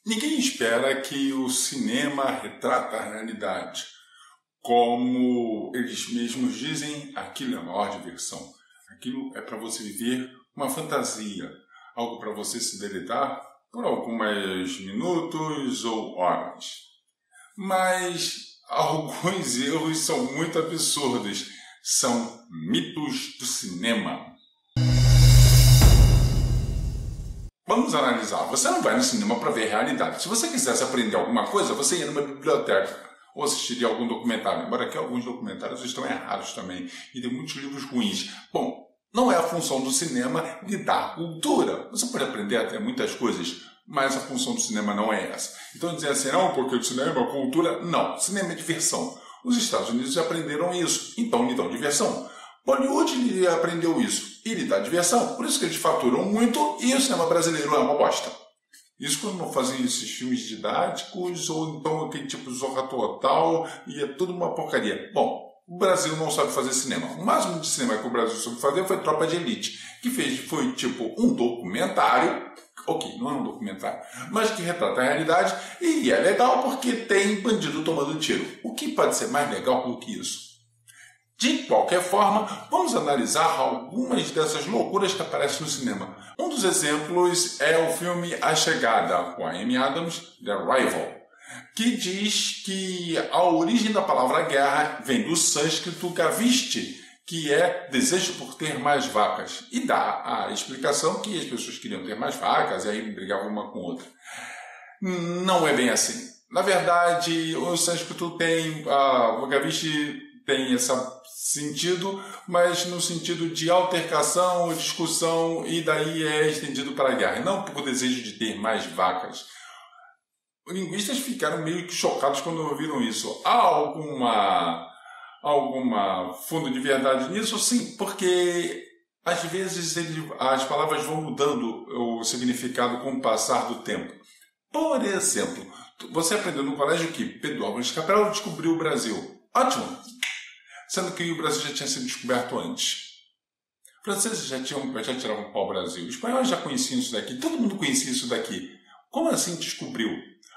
Ninguém espera que o cinema retrata a realidade. Como eles mesmos dizem, aquilo é a maior diversão. Aquilo é para você viver uma fantasia, algo para você se deleitar por alguns minutos ou horas. Mas alguns erros são muito absurdos. São mitos do cinema. Vamos analisar. Você não vai no cinema para ver a realidade. Se você quisesse aprender alguma coisa, você ia numa biblioteca ou assistiria algum documentário. Embora que alguns documentários estão errados também. E tem muitos livros ruins. Bom, não é a função do cinema lhe dar cultura. Você pode aprender até muitas coisas, mas a função do cinema não é essa. Então dizer assim, não, porque o cinema é cultura. Não, cinema é diversão. Os Estados Unidos aprenderam isso, então lhe dão diversão. Bollywood lhe aprendeu isso e lhe dá diversão. Por isso que eles faturam muito e o cinema brasileiro é uma bosta. Isso quando não fazem esses filmes didáticos ou então aquele tipo de Zorra Total e é tudo uma porcaria. Bom, o Brasil não sabe fazer cinema. O máximo de cinema que o Brasil soube fazer foi Tropa de Elite, que foi tipo um documentário, ok, não é um documentário, mas que retrata a realidade e é legal porque tem bandido tomando tiro. O que pode ser mais legal do que isso? De qualquer forma, vamos analisar algumas dessas loucuras que aparecem no cinema. Um dos exemplos é o filme A Chegada, com a Amy Adams, The Arrival, que diz que a origem da palavra guerra vem do sânscrito gavishti, que é desejo por ter mais vacas, e dá a explicação que as pessoas queriam ter mais vacas e aí brigavam uma com outra. Não é bem assim. Na verdade, o sânscrito o gavishti tem esse sentido, mas no sentido de altercação, discussão, e daí é estendido para a guerra, não por desejo de ter mais vacas. Os linguistas ficaram meio que chocados quando ouviram isso. Há alguma fundo de verdade nisso? Sim, porque às vezes as palavras vão mudando o significado com o passar do tempo. Por exemplo, você aprendeu no colégio que Pedro Álvares Cabral descobriu o Brasil. Ótimo! Sendo que o Brasil já tinha sido descoberto antes. Os franceses já tiravam pau ao Brasil. Os espanhóis já conheciam isso daqui. Todo mundo conhecia isso daqui. Como assim descobriu?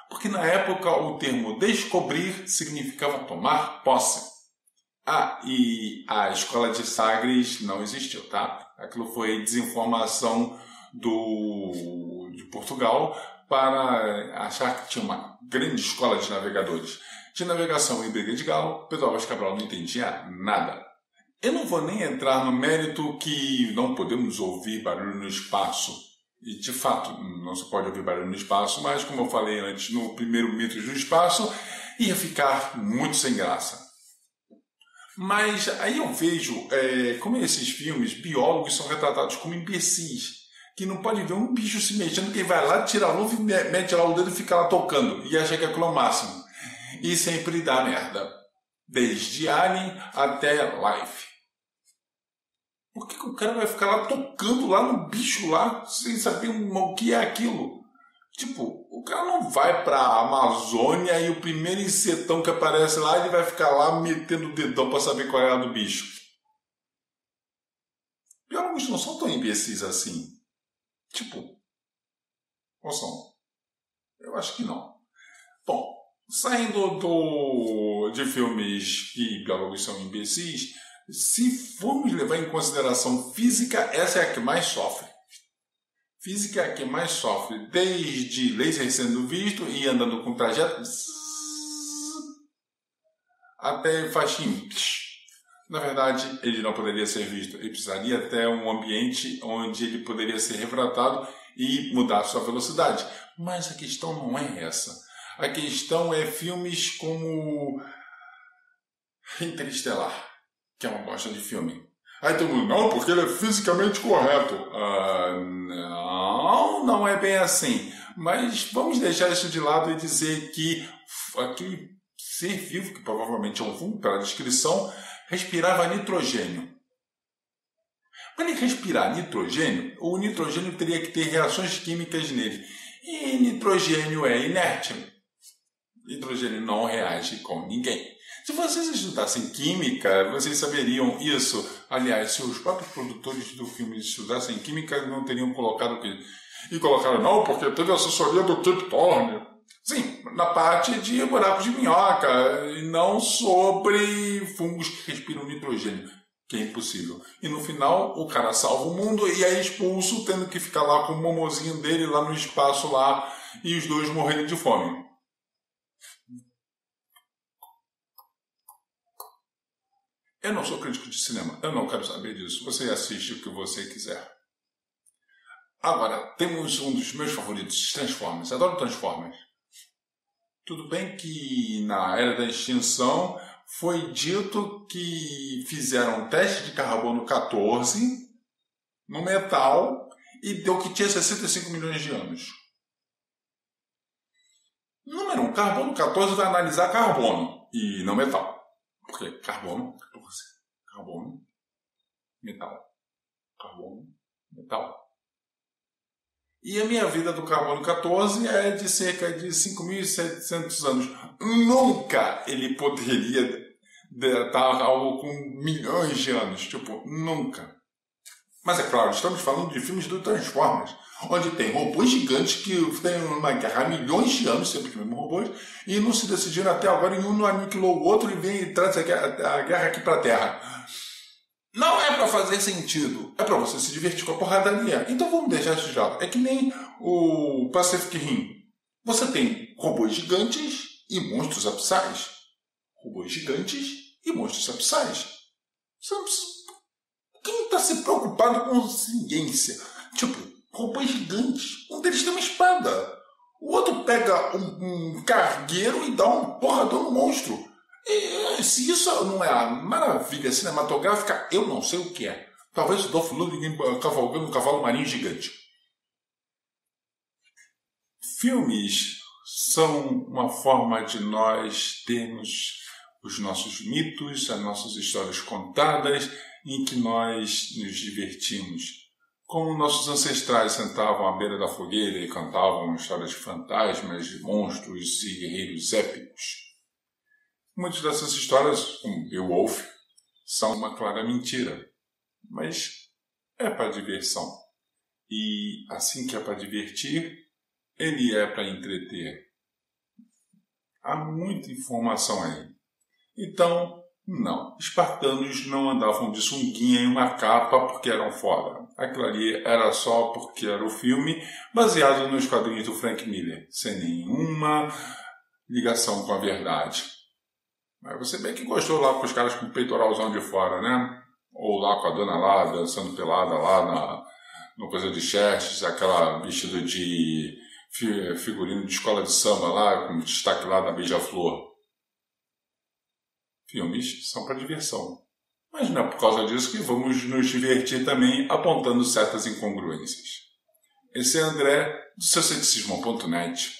Porque na época o termo descobrir significava tomar posse. E a escola de Sagres não existiu, tá? Aquilo foi desinformação de Portugal para achar que tinha uma grande escola de navegadores. De navegação e briga de galo, Pedro Álvares Cabral não entendia nada. Eu não vou nem entrar no mérito que não podemos ouvir barulho no espaço. E, de fato, não se pode ouvir barulho no espaço, mas, como eu falei antes, no primeiro mito do espaço, ia ficar muito sem graça. Mas aí eu vejo como esses filmes, biólogos são retratados como imbecis, que não pode ver um bicho se mexendo, que vai lá, tira a luva e mete lá o dedo e fica lá tocando, e acha que aquilo é o máximo. E sempre dá merda. Desde Alien até Life. Por que o cara vai ficar lá tocando lá no bicho lá, sem saber o que é aquilo? Tipo, o cara não vai pra Amazônia e o primeiro insetão que aparece lá, ele vai ficar lá metendo o dedão pra saber qual é a do bicho. Biólogos não são tão imbecis assim. Tipo, ou são? Eu acho que não. Bom, saindo de filmes que biólogos são imbecis, se formos levar em consideração física, essa é a que mais sofre. Física é a que mais sofre, desde laser sendo visto e andando com trajeto até faixinha. Na verdade, ele não poderia ser visto. Ele precisaria ter um ambiente onde ele poderia ser refratado e mudar sua velocidade. Mas a questão não é essa. A questão é filmes como Interestelar, que é uma bosta de filme. Aí todo mundo, não, porque ele é fisicamente correto. Não é bem assim. Mas vamos deixar isso de lado e dizer que aquele ser vivo, que provavelmente é um fungo, pela descrição, respirava nitrogênio. Para ele respirar nitrogênio, o nitrogênio teria que ter reações químicas nele. E nitrogênio é inerte. Nitrogênio não reage com ninguém. Se vocês estudassem química, vocês saberiam isso. Aliás, se os próprios produtores do filme estudassem química, não teriam colocado E colocaram, não, porque teve assessoria do Kip Thorne. Sim, na parte de buracos de minhoca, e não sobre fungos que respiram nitrogênio, que é impossível. E no final, o cara salva o mundo e é expulso, tendo que ficar lá com o momozinho dele lá no espaço lá, e os dois morrerem de fome. Eu não sou crítico de cinema, eu não quero saber disso. Você assiste o que você quiser. Agora, temos um dos meus favoritos, Transformers. Adoro Transformers. Tudo bem que na Era da Extinção foi dito que fizeram um teste de carbono 14 no metal e deu que tinha 65 milhões de anos. Número 1, carbono 14 vai analisar carbono e não metal. Porque carbono 14, carbono, metal, carbono, metal. E a minha vida do carbono 14 é de cerca de 5.700 anos. Nunca ele poderia estar algo com milhões de anos. Tipo, nunca. Mas é claro, estamos falando de filmes do Transformers, onde tem robôs gigantes que têm uma guerra há milhões de anos, sempre os mesmos robôs, e não se decidiram até agora e um não aniquilou o outro e vem e traz a guerra aqui para a Terra. Não é para fazer sentido, é para você se divertir com a porradaria. Então vamos deixar isso de lado. É que nem o Pacific Rim. Você tem robôs gigantes e monstros abissais. Robôs gigantes e monstros abissais. Quem está se preocupado com ciência? Tipo, robôs gigantes. Um deles tem uma espada. O outro pega um cargueiro e dá um porradão no monstro. E se isso não é a maravilha cinematográfica, eu não sei o que é. Talvez o Dolph Lundgren cavalgando um cavalo marinho gigante. Filmes são uma forma de nós termos os nossos mitos, as nossas histórias contadas, em que nós nos divertimos. Como nossos ancestrais sentavam à beira da fogueira e cantavam histórias de fantasmas, de monstros e guerreiros épicos. Muitas dessas histórias, como Beowulf, são uma clara mentira, mas é para diversão. E assim que é para divertir, ele é para entreter. Há muita informação aí. Então, não, espartanos não andavam de sunguinha e uma capa porque eram foda. Aquilo ali era só porque era o filme baseado nos quadrinhos do Frank Miller, sem nenhuma ligação com a verdade. Mas você bem que gostou lá com os caras com o peitoralzão de fora, né? Ou lá com a dona lá, dançando pelada lá no coisa de Xerxes, aquela vestida de figurino de escola de samba lá, com destaque lá da Beija-Flor. Filmes são para diversão. Mas não é por causa disso que vamos nos divertir também apontando certas incongruências. Esse é André, do seu ceticismo.net.